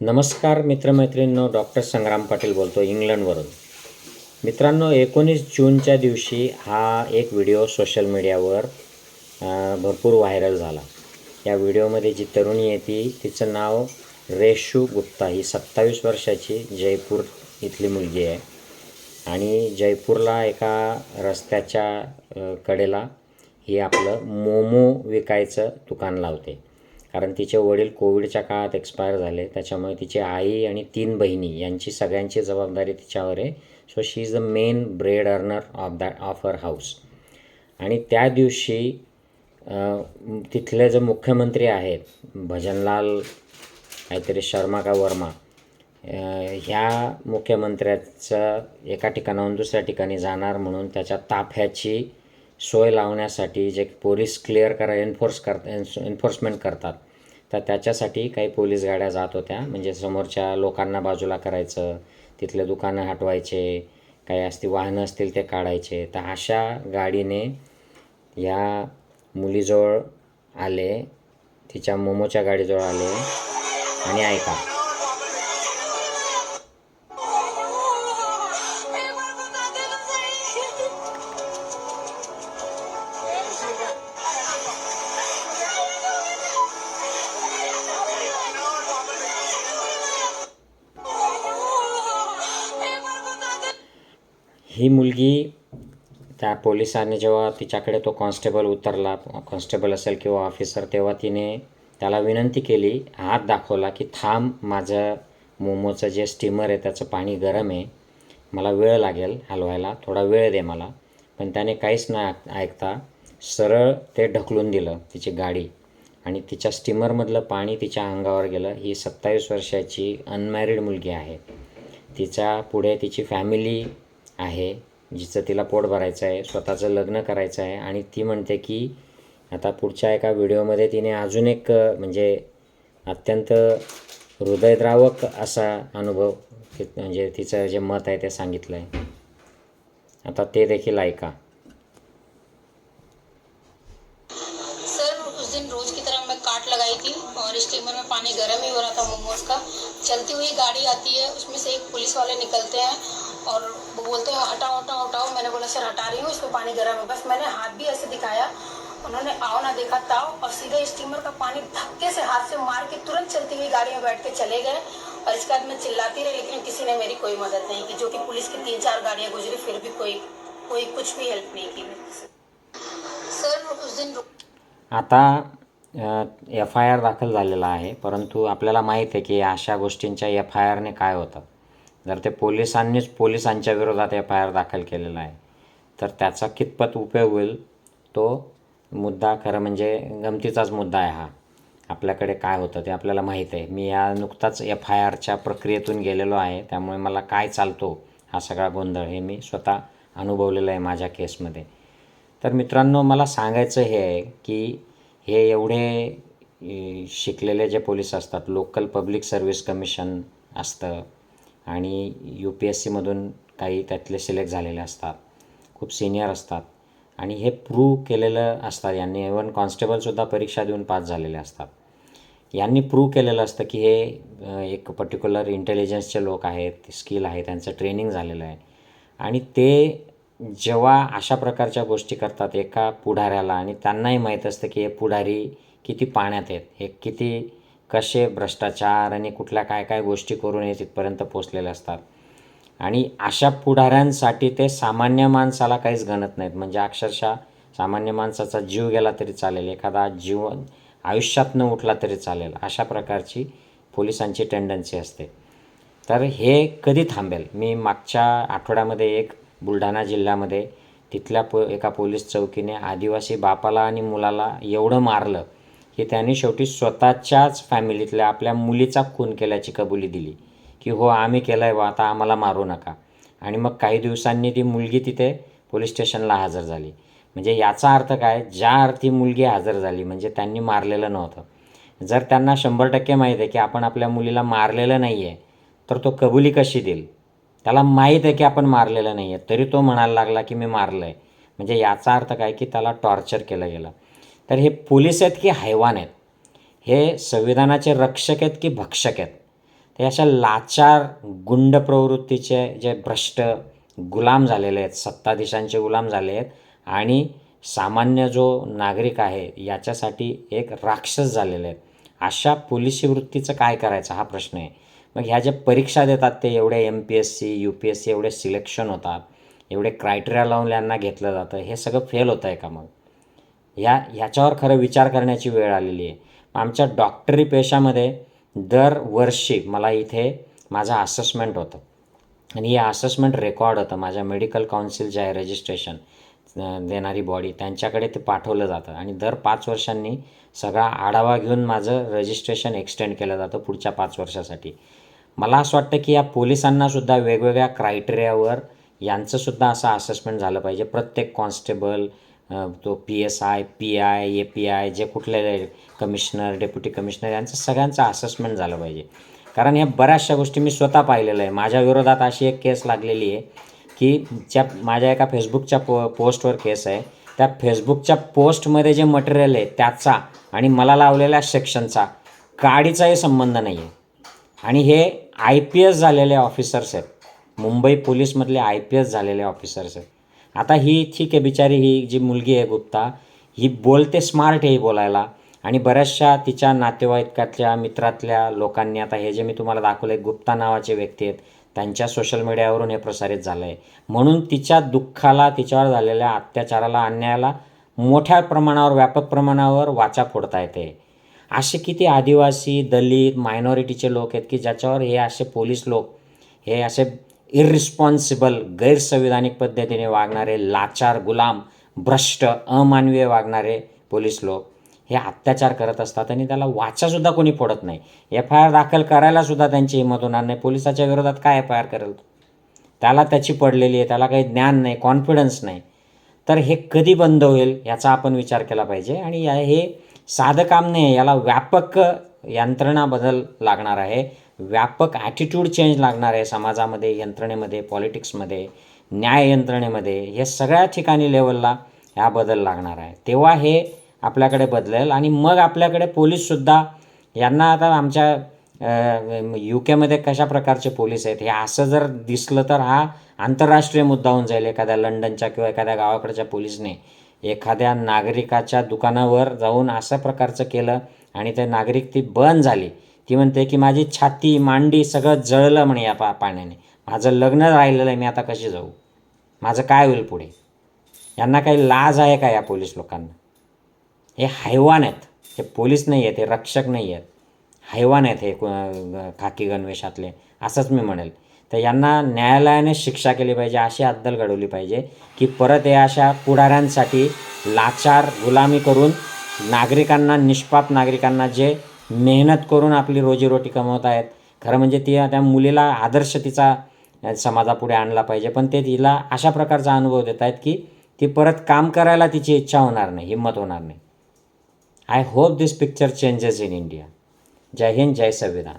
नमस्कार मित्रमैत्रिणींनो, डॉक्टर संग्राम पाटील बोलतो इंग्लंडवरून. मित्रांनो, 19 जूनच्या दिवशी हा एक व्हिडिओ सोशल मीडियावर भरपूर व्हायरल झाला. या व्हिडिओमध्ये जी तरुणी येते तिचं नाव रेशू गुप्ता, ही 27 वर्षाची जयपूर इथली मुलगी आहे. आणि जयपूरला एका रस्त्याच्या कडेला ही आपलं मोमो विकायचं दुकान लावते. कारण तिचे वडील कोविडच्या काळात एक्सपायर झाले, त्याच्यामुळे तिची आई आणि 3 बहिणी यांची सगळ्यांची जबाबदारी तिच्यावर आहे. So she is the main bread earner of her house. आणि त्या दिवशी तिथले जे मुख्यमंत्री आहेत, भजनलाल काहीतरी शर्मा का वर्मा, ह्या मुख्यमंत्र्याचं एका ठिकाणाहून दुसऱ्या ठिकाणी जाणार म्हणून त्याच्या ताफ्याची सोय लावण्यासाठी जे पोलीस एन्फोर्समेंट करतात, तर त्याच्यासाठी काही पोलीस गाड्या जात होत्या. म्हणजे समोरच्या लोकांना बाजूला करायचं, तिथले दुकानं हटवायचे, काही असती वाहनं असतील ते काढायचे. तर अशा गाडीने ह्या मुलीजवळ आले, तिच्या मोमोच्या गाडीजवळ आले. आणि ऐका, ही मुलगी त्या पोलिसांनी जेव्हा तिच्याकडे तो कॉन्स्टेबल उतरला, कॉन्स्टेबल असेल किंवा ऑफिसर, तेव्हा तिने त्याला विनंती केली, हात दाखवला की थांब, माझं मोमोचं जे स्टीमर आहे त्याचं पाणी गरम आहे, मला वेळ लागेल हलवायला, थोडा वेळ दे मला. पण त्याने काहीच नाही ऐकता सरळ ते ढकलून दिलं तिची गाडी, आणि तिच्या स्टीमरमधलं पाणी तिच्या अंगावर गेलं. ही 27 वर्षाची अनमॅरिड मुलगी आहे. तिच्या पुढे तिची फॅमिली आहे, जिचं तिला पोट भरायचं आहे, स्वतःचं लग्न करायचं आहे. आणि ती म्हणते की आता पुढच्या एका व्हिडिओमध्ये तिने अजून एक म्हणजे अत्यंत हृदयद्रावक असा अनुभव, म्हणजे तिचं जे मत आहे ते सांगितलं आहे. आता ते देखील ऐका. सर, उस दिन रोज की तरह मैं काट लगाई थी और स्टीमर में पानी गर्म ही हो रहा था मोमोज का. चलती हुई गाड़ी आती है, उसमें से एक पुलिस वाले निकलते हैं और वो बोलते हैं हटाओ हटाओ हटाओ. मैंने बोला सर हटा रही हूँ, इसमें पानी गर्म है. बस मैंने हाथ भी ऐसे दिखाया, उन्होंने आओ ना देखा ताओ, और सीधे स्टीमर का पानी धक्के से हाथ से मार के तुरंत चलती हुई गाड़ी में बैठ के चले गए. और इसके बाद मैं चिल्लाती रही, लेकिन किसी ने मेरी कोई मदद नहीं की. जो कि पुलिस की 3-4 गाड़ियाँ गुजरी, फिर भी कोई कोई कुछ भी हेल्प नहीं की. सर उस दिन आता FIR दाखल झालेला आहे, परंतु आपल्याला माहीत आहे की अशा गोष्टींच्या FIRने काय होतं. जर ते पोलिसांच्या विरोधात FIR दाखल केलेला आहे तर त्याचा कितपत उपयोग होईल, तो मुद्दा खरं म्हणजे गमतीचाच मुद्दा आहे हा. आपल्याकडे काय होतं ते आपल्याला माहीत आहे. मी या नुकताच FIRच्या प्रक्रियेतून गेलेलो आहे, त्यामुळे मला काय चालतो हा सगळा गोंधळ हे मी स्वतः अनुभवलेलं आहे माझ्या केसमध्ये. तर मित्रांनो, मला सांगायचं हे आहे की हे एवढे शिकलेले जे पोलीस असतात, लोकल पब्लिक सर्व्हिस कमिशन असतं आणि UPSCमधून काही त्यातले सिलेक्ट झालेले असतात, खूप सिनियर असतात, आणि हे प्रूव्ह केलेलं असतात. यांनी इव्हन कॉन्स्टेबलसुद्धा परीक्षा देऊन पास झालेले असतात. यांनी प्रूव्ह केलेलं असतं की हे एक पर्टिक्युलर इंटेलिजन्सचे लोक आहेत, स्किल आहे, त्यांचं ट्रेनिंग झालेलं आहे. आणि ते जेव्हा अशा प्रकारच्या गोष्टी करतात एका पुढाऱ्याला, आणि त्यांनाही माहीत असतं की हे पुढारी किती पाण्यात आहेत, हे किती कसे भ्रष्टाचार आणि कुठल्या काय काय गोष्टी करून हे तिथपर्यंत पोचलेले असतात. आणि अशा पुढाऱ्यांसाठी ते सामान्य माणसाला काहीच गणत नाहीत. म्हणजे अक्षरशः सामान्य माणसाचा जीव गेला तरी चालेल, एखादा जीव आयुष्यात न उठला तरी चालेल, अशा प्रकारची पोलिसांची टेंडन्सी असते. तर हे कधी थांबेल? मी मागच्या आठवड्यामध्ये एक बुलढाणा जिल्ह्यामध्ये तिथल्या एका पोलीस चौकीने आदिवासी बापाला आणि मुलाला एवढं मारलं की त्यांनी शेवटी स्वतःच्याच फॅमिलीतल्या आपल्या मुलीचा खून केल्याची कबुली दिली की हो आम्ही केलं आहे, आता आम्हाला मारू नका. आणि मग काही दिवसांनी ती मुलगी तिथे पोलीस स्टेशनला हजर झाली. म्हणजे याचा अर्थ काय? ज्या अर्थी मुलगी हजर झाली म्हणजे त्यांनी मारलेलं नव्हतं. जर त्यांना 100% माहीत आहे की आपण आपल्या मुलीला मारलेलं नाही आहे, तर तो कबुली कशी देईल? त्याला माहीत आहे की आपण मारलेलं नाही आहे, तरी तो म्हणायला लागला की मी मारलं आहे. म्हणजे याचा अर्थ काय की त्याला टॉर्चर केलं गेलं. तर हे पोलीस आहेत की हैवान आहेत? हे संविधानाचे रक्षक आहेत की भक्षक आहेत? ते अशा लाचार गुंड प्रवृत्तीचे जे भ्रष्ट गुलाम झालेले आहेत, सत्ताधीशांचे गुलाम झाले आहेत आणि सामान्य जो नागरिक आहे याच्यासाठी एक राक्षस झालेले आहेत. अशा पोलिसी वृत्तीचं काय करायचं हा प्रश्न आहे. मग ह्या ज्या परीक्षा देतात ते एवढे MPSC UPSC एवढे सिलेक्शन होतात, एवढे क्रायटेरिया लावून यांना घेतलं जातं, हे सगळं फेल होतं आहे का? मग ह्याच्यावर खरं विचार करण्याची वेळ आलेली आहे. आमच्या डॉक्टरी पेशामध्ये दरवर्षी मला इथे माझं असेसमेंट होतं आणि हे असेसमेंट रेकॉर्ड होतं. माझ्या मेडिकल काउन्सिल जे आहे रजिस्ट्रेशन देणारी बॉडी, त्यांच्याकडे ते पाठवलं जातं आणि दर 5 वर्षांनी सगळा आढावा घेऊन माझं रजिस्ट्रेशन एक्सटेंड केलं जातं पुढच्या 5 वर्षासाठी. मला असं वाटतं की या पोलिसांनासुद्धा वेगवेगळ्या क्रायटेरियावर यांचंसुद्धा असं असेसमेंट झालं पाहिजे. प्रत्येक कॉन्स्टेबल, तो PSI, PI, API जे कुठले कमिशनर, डेप्युटी कमिशनर यांचं सगळ्यांचं असेसमेंट झालं पाहिजे. कारण ह्या बऱ्याचशा गोष्टी मी स्वतः पाहिलेलं आहे. माझ्या विरोधात अशी एक केस लागलेली आहे की माझ्या एका फेसबुकच्या पोस्टवर केस आहे. त्या फेसबुकच्या पोस्टमध्ये जे मटेरियल आहे त्याचा आणि मला लावलेल्या सेक्शनचा काडीचाही संबंध नाही आहे. आणि हे IPS झालेले ऑफिसर्स आहेत, मुंबई पोलीसमधले IPS झालेले ऑफिसर्स आहेत. आता ही ठीक आहे, बिचारी ही जी मुलगी आहे गुप्ता, ही बोलते, स्मार्ट आहे बोलायला आणि बऱ्याचशा तिच्या नातेवाईकातल्या मित्रातल्या लोकांनी, आता हे जे मी तुम्हाला दाखवलं आहे गुप्ता नावाचे व्यक्ती आहेत, त्यांच्या सोशल मीडियावरून हे प्रसारित झालं आहे. म्हणून तिच्या दुःखाला, तिच्यावर झालेल्या अत्याचाराला, अन्यायाला मोठ्या प्रमाणावर, व्यापक प्रमाणावर वाचा फोडता येते. असे किती आदिवासी, दलित, मायनॉरिटीचे लोक आहेत की ज्याच्यावर हे असे पोलीस लोक, हे असे इररिस्पॉन्सिबल, गैरसंविधानिक पद्धतीने वागणारे, लाचार, गुलाम, भ्रष्ट, अमानवीय वागणारे पोलीस लोक हे अत्याचार करत असतात आणि त्याला वाचासुद्धा कोणी फोडत नाही. FIR दाखल करायलासुद्धा त्यांची हिंमत होणार नाही. पोलिसाच्या विरोधात काय FIR करेल? त्याला त्याची पडलेली आहे, त्याला काही ज्ञान नाही, कॉन्फिडन्स नाही. तर हे कधी बंद होईल याचा आपण विचार केला पाहिजे. आणि हे साधं काम नाही आहे, याला व्यापक यंत्रणा बदल लागणार आहे, व्यापक ॲटिट्यूड चेंज लागणार आहे समाजामध्ये, यंत्रणेमध्ये, पॉलिटिक्समध्ये, न्याय यंत्रणेमध्ये, हे सगळ्या ठिकाणी लेवलला ह्या बदल लागणार आहे. तेव्हा हे आपल्याकडे बदलेल आणि मग आपल्याकडे पोलीससुद्धा, यांना आता आमच्या UK कशा प्रकारचे पोलीस आहेत हे असं जर दिसलं तर हा आंतरराष्ट्रीय मुद्दा होऊन जाईल. एखाद्या लंडनच्या किंवा एखाद्या गावाकडच्या पोलिसने एखाद्या नागरिकाच्या दुकानावर जाऊन असं प्रकारचं केलं आणि ते नागरिक ती बंद झाली, ती म्हणते की माझी छाती, मांडी सगळं जळलं म्हणे या पाण्याने, माझं लग्न राहिलेलं आहे, मी आता कशी जाऊ, माझं काय होईल पुढे? यांना काही लाज आहे का या पोलीस लोकांना? हे हैवान आहेत, हे पोलीस नाही आहेत, हे रक्षक नाही आहेत, हैवान आहेत हे खाकी गणवेशातले, असंच मी म्हणेल. तर यांना न्यायालयाने शिक्षा केली पाहिजे, अशी अद्दल घडवली पाहिजे की परत हे अशा पुढाऱ्यांसाठी लाचार गुलामी करून नागरिकांना, निष्पाप नागरिकांना जे मेहनत करून आपली रोजीरोटी कमवत आहेत, खरं म्हणजे त्या मुलीला आदर्श तिचा समाजापुढे आणला पाहिजे, पण ते तिला अशा प्रकारचा अनुभव देत आहेत की ती परत काम करायला तिची इच्छा होणार नाही, हिंमत होणार नाही. I hope this picture changes in India. जय हिंद, जय संविधान.